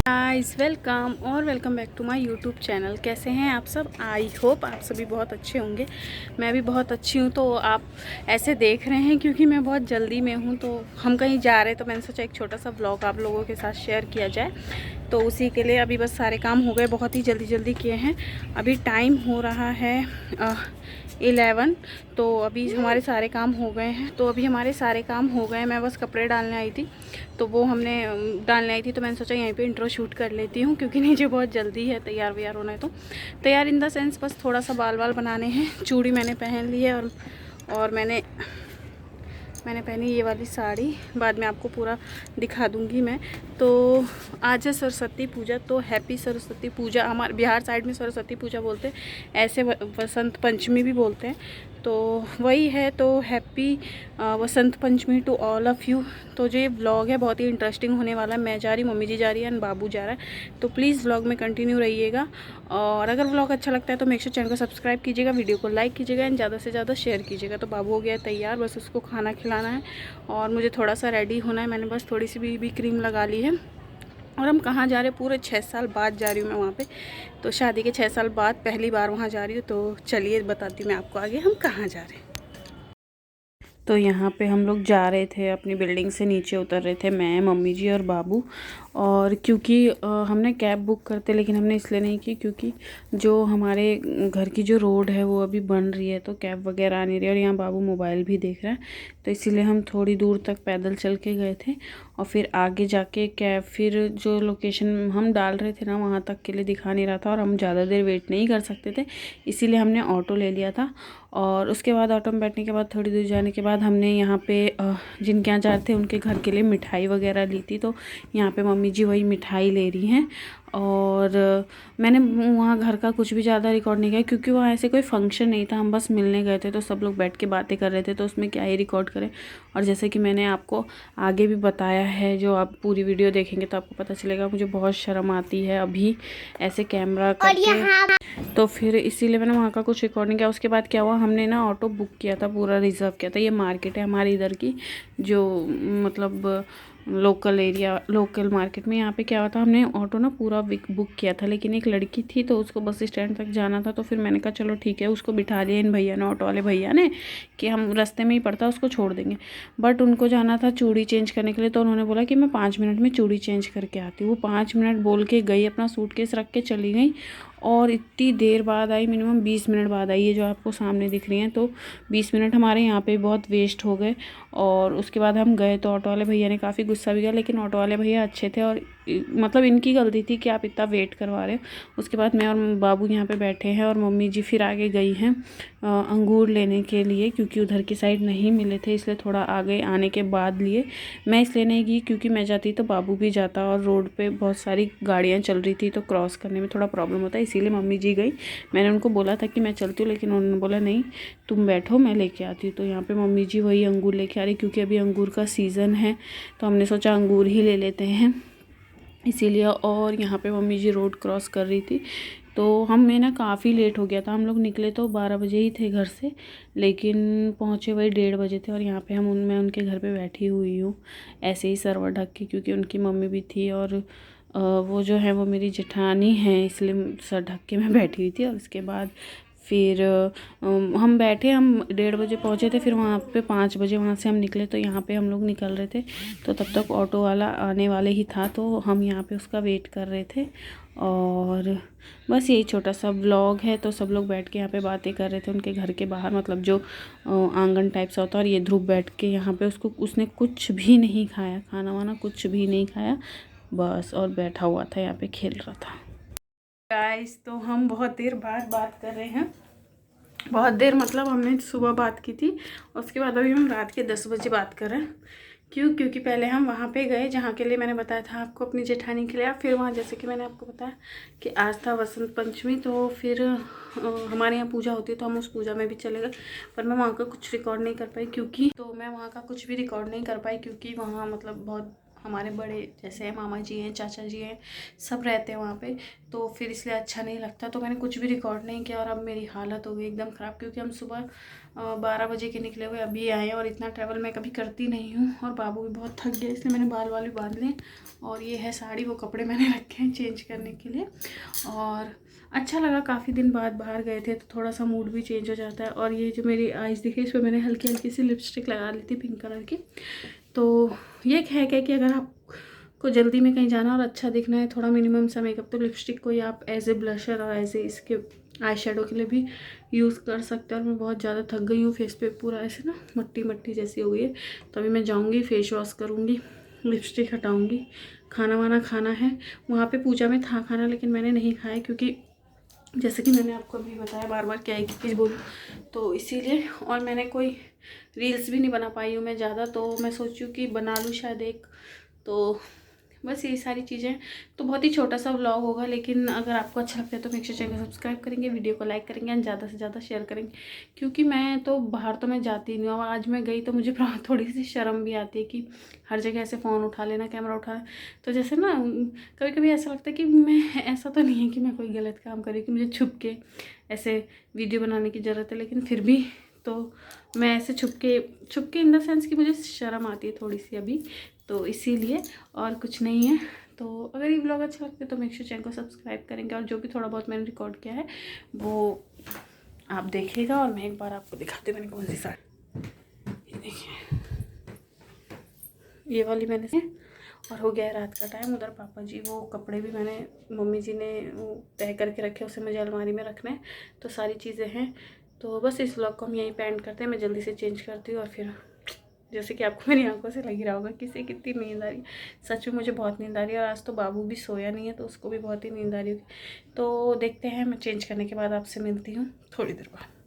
Guys welcome और welcome back to my YouTube channel. कैसे हैं आप सब? आई होप आप सभी बहुत अच्छे होंगे। मैं भी बहुत अच्छी हूँ। तो आप ऐसे देख रहे हैं क्योंकि मैं बहुत जल्दी में हूँ, तो हम कहीं जा रहे हैं, तो मैंने सोचा एक छोटा सा व्लॉग आप लोगों के साथ शेयर किया जाए। तो उसी के लिए अभी बस सारे काम हो गए, बहुत ही जल्दी जल्दी किए हैं। अभी टाइम हो रहा है 11। तो अभी हमारे सारे काम हो गए हैं। तो अभी हमारे सारे काम हो गए, मैं बस कपड़े डालने आई थी, तो वो हमने डालने आई थी, तो मैंने सोचा यहीं पे इंट्रो शूट कर लेती हूँ क्योंकि नीचे बहुत जल्दी है तैयार व्यार होना है। तो तैयार इन द सेंस बस थोड़ा सा बाल वाल बनाने हैं। चूड़ी मैंने पहन ली है और मैंने पहनी ये वाली साड़ी, बाद में आपको पूरा दिखा दूंगी मैं। तो आज है सरस्वती पूजा, तो हैप्पी सरस्वती पूजा। हमारे बिहार साइड में सरस्वती पूजा बोलते हैं, ऐसे वसंत पंचमी भी बोलते हैं, तो वही है। तो happy Vasant Panchami to all of you. तो जो ये व्लॉग है बहुत ही इंटरेस्टिंग होने वाला है। मैं जा रही, मम्मी जी जा रही है एंड बाबू जा रहा है। तो प्लीज़ व्लॉग में कंटिन्यू रहिएगा, और अगर व्लॉग अच्छा लगता है तो मेक श्योर चैनल को सब्सक्राइब कीजिएगा, वीडियो को लाइक कीजिएगा एंड ज़्यादा से ज़्यादा शेयर कीजिएगा। तो बाबू हो गया तैयार, बस उसको खाना खिलाना है और मुझे थोड़ा सा रेडी होना है। मैंने बस थोड़ी सी बीबी क्रीम लगा ली है। और हम कहाँ जा रहे हैं? पूरे 6 साल बाद जा रही हूँ मैं वहाँ पे। तो शादी के 6 साल बाद पहली बार वहाँ जा रही हूँ। तो चलिए बताती हूँ मैं आपको आगे हम कहाँ जा रहे हैं। तो यहाँ पे हम लोग जा रहे थे, अपनी बिल्डिंग से नीचे उतर रहे थे, मैं, मम्मी जी और बाबू। और क्योंकि हमने कैब बुक करते, लेकिन हमने इसलिए नहीं की क्योंकि जो हमारे घर की जो रोड है वो अभी बन रही है, तो कैब वगैरह आ नहीं रही है। और यहाँ बाबू मोबाइल भी देख रहा है, तो इसीलिए हम थोड़ी दूर तक पैदल चल के गए थे। और फिर आगे जाके कैब, फिर जो लोकेशन हम डाल रहे थे ना वहाँ तक के लिए दिखा नहीं रहा था, और हम ज़्यादा देर वेट नहीं कर सकते थे, इसीलिए हमने ऑटो ले लिया था। और उसके बाद ऑटो में बैठने के बाद थोड़ी दूर जाने के बाद हमने यहाँ पे जिनके यहाँ जा रहे थे उनके घर के लिए मिठाई वगैरह ली थी। तो यहाँ पे मम्मी जी वही मिठाई ले रही हैं। और मैंने वहाँ घर का कुछ भी ज़्यादा रिकॉर्ड नहीं किया क्योंकि वहाँ ऐसे कोई फंक्शन नहीं था, हम बस मिलने गए थे, तो सब लोग बैठ के बातें कर रहे थे, तो उसमें क्या ही रिकॉर्ड करें। और जैसे कि मैंने आपको आगे भी बताया है, जो आप पूरी वीडियो देखेंगे तो आपको पता चलेगा, मुझे बहुत शर्म आती है अभी ऐसे कैमरा करके, तो फिर इसीलिए मैंने वहाँ का कुछ रिकॉर्ड नहीं किया। उसके बाद क्या हुआ, हमने ना ऑटो बुक किया था, पूरा रिजर्व किया था। ये मार्केट है हमारे इधर की, जो मतलब लोकल एरिया, लोकल मार्केट में। यहाँ पे क्या हुआ था, हमने ऑटो ना पूरा बुक किया था, लेकिन एक लड़की थी तो उसको बस स्टैंड तक जाना था। तो फिर मैंने कहा चलो ठीक है, उसको बिठा लिया इन भैया ने, ऑटो वाले भैया ने, कि हम रास्ते में ही पड़ता उसको छोड़ देंगे। बट उनको जाना था चूड़ी चेंज करने के लिए, तो उन्होंने बोला कि मैं 5 मिनट में चूड़ी चेंज करके आती हूँ। वो 5 मिनट बोल के गई, अपना सूटकेस रख के चली गई, और इतनी देर बाद आई, मिनिमम 20 मिनट बाद आई, ये जो आपको सामने दिख रही हैं। तो 20 मिनट हमारे यहाँ पे बहुत वेस्ट हो गए। और उसके बाद हम गए तो ऑटो वाले भैया ने काफ़ी गुस्सा भी किया, लेकिन ऑटो वाले भैया अच्छे थे, और मतलब इनकी गलती थी कि आप इतना वेट करवा रहे हो। उसके बाद मैं और बाबू यहाँ पे बैठे हैं, और मम्मी जी फिर आगे गई हैं अंगूर लेने के लिए, क्योंकि उधर की साइड नहीं मिले थे, इसलिए थोड़ा आगे आने के बाद लिए। मैं इसलिए नहीं गई क्योंकि मैं जाती तो बाबू भी जाता, और रोड पे बहुत सारी गाड़ियाँ चल रही थी, तो क्रॉस करने में थोड़ा प्रॉब्लम होता है, इसीलिए मम्मी जी गई। मैंने उनको बोला था कि मैं चलती हूँ, लेकिन उन्होंने बोला नहीं तुम बैठो, मैं लेके आती हूँ। तो यहाँ पे मम्मी जी वही अंगूर लेके आ रही, क्योंकि अभी अंगूर का सीज़न है, तो हमने सोचा अंगूर ही ले लेते हैं, इसीलिए। और यहाँ पे मम्मी जी रोड क्रॉस कर रही थी, तो हमें ना काफ़ी लेट हो गया था। हम लोग निकले तो 12 बजे ही थे घर से, लेकिन पहुँचे वही 1:30 बजे थे। और यहाँ पे मैं उनके घर पे बैठी हुई हूँ ऐसे ही सरवर ढक के, क्योंकि उनकी मम्मी भी थी, और वो जो है वो मेरी जेठानी है, इसलिए सर ढक के मैं बैठी हुई थी। और उसके बाद फिर हम बैठे, हम 1:30 बजे पहुँचे थे, फिर वहाँ पे 5 बजे वहाँ से हम निकले। तो यहाँ पे हम लोग निकल रहे थे, तो तब तक ऑटो वाला आने वाले ही था, तो हम यहाँ पे उसका वेट कर रहे थे। और बस यही छोटा सा व्लॉग है। तो सब लोग बैठ के यहाँ पे बातें कर रहे थे उनके घर के बाहर, मतलब जो आंगन टाइप सा होता है। और ये ध्रुव बैठ के यहाँ पे उसने कुछ भी नहीं खाया, खाना वाना कुछ भी नहीं खाया बस, और बैठा हुआ था यहाँ पे खेल रहा था। गाइस, तो हम बहुत देर बाद बात कर रहे हैं, बहुत देर मतलब हमने सुबह बात की थी, उसके बाद अभी हम रात के 10 बजे बात कर रहे हैं। क्योंकि पहले हम वहाँ पे गए जहाँ के लिए मैंने बताया था आपको, अपनी जेठानी के लिए। फिर वहाँ जैसे कि मैंने आपको बताया कि आज था वसंत पंचमी, तो फिर हमारे यहाँ पूजा होती है, तो हम उस पूजा में भी चले गए। पर मैं वहाँ का कुछ रिकॉर्ड नहीं कर पाई, क्योंकि वहाँ का कुछ भी रिकॉर्ड नहीं कर पाई क्योंकि वहाँ मतलब बहुत हमारे बड़े जैसे मामा जी हैं, चाचा जी हैं, सब रहते हैं वहाँ पे, तो फिर इसलिए अच्छा नहीं लगता। तो मैंने कुछ भी रिकॉर्ड नहीं किया और अब मेरी हालत हो गई एकदम ख़राब, क्योंकि हम सुबह 12 बजे के निकले हुए अभी आए और इतना ट्रैवल मैं कभी करती नहीं हूँ। और बाबू भी बहुत थक गया, इसलिए मैंने बाल वाल भी बांध लिए। और ये है साड़ी, वो कपड़े मैंने रखे हैं चेंज करने के लिए। और अच्छा लगा, काफ़ी दिन बाद बाहर गए थे तो थोड़ा सा मूड भी चेंज हो जाता है। और ये जो मेरी आईज दिखी, इस पर मैंने हल्की हल्की सी लिपस्टिक लगा ली थी पिंक कलर की। तो ये है कि अगर आपको जल्दी में कहीं जाना और अच्छा दिखना है, थोड़ा मिनिमम सा मेकअप, तो लिपस्टिक को ही आप एज ए ब्लशर और एज ए इसके आई शेडो के लिए भी यूज़ कर सकते हैं। और मैं बहुत ज़्यादा थक गई हूँ, फेस पे पूरा ऐसे ना मट्टी मट्टी जैसी हो गई है। तो अभी मैं जाऊँगी, फेस वॉश करूँगी, लिपस्टिक हटाऊँगी, खाना वाना खाना है। वहाँ पे पूजा में था खाना, लेकिन मैंने नहीं खाया, क्योंकि जैसे कि मैंने आपको अभी बताया, बार बार क्या एक चीज़ बोलूँ, तो इसीलिए। और मैंने कोई रील्स भी नहीं बना पाई हूँ मैं ज़्यादा, तो मैं सोचूँ कि बना लूँ शायद एक। तो बस ये सारी चीज़ें, तो बहुत ही छोटा सा व्लॉग होगा, लेकिन अगर आपको अच्छा लगता है तो मेक श्योर चैनल को सब्सक्राइब करेंगे, वीडियो को लाइक करेंगे एंड ज़्यादा से ज़्यादा शेयर करेंगे। क्योंकि मैं तो बाहर तो मैं जाती नहीं हूँ, आज मैं गई तो मुझे थोड़ी सी शर्म भी आती है कि हर जगह ऐसे फ़ोन उठा लेना, कैमरा उठा। तो जैसे ना कभी कभी ऐसा लगता है कि मैं, ऐसा तो नहीं है कि मैं कोई गलत काम करी कि मुझे छुप के ऐसे वीडियो बनाने की ज़रूरत है, लेकिन फिर भी तो मैं ऐसे छुप के इन द सेंस कि मुझे शर्म आती है थोड़ी सी अभी, तो इसीलिए, और कुछ नहीं है। तो अगर ये ब्लॉग अच्छा लगता है तो मेक श्योर चैनल को सब्सक्राइब करेंगे, और जो भी थोड़ा बहुत मैंने रिकॉर्ड किया है वो आप देखिएगा। और मैं एक बार आपको दिखाती हूँ मैंने कौन सी साड़ी, ये देखिए, ये वाली मैंने से। और हो गया है रात का टाइम। उधर पापा जी, वो कपड़े भी मैंने, मम्मी जी ने तय करके रखे, उसे मुझे अलमारी में रखना है, तो सारी चीज़ें हैं। तो बस इस व्लॉग को हम यहीं पे एंड करते हैं। मैं जल्दी से चेंज करती हूँ, और फिर जैसे कि आपको मेरी आंखों से लग ही रहा होगा किसी कितनी नींद आ रही है। सच में मुझे बहुत नींद आ रही है, और आज तो बाबू भी सोया नहीं है, तो उसको भी बहुत ही नींद आ रही होगी। तो देखते हैं, मैं चेंज करने के बाद आपसे मिलती हूँ थोड़ी देर बाद।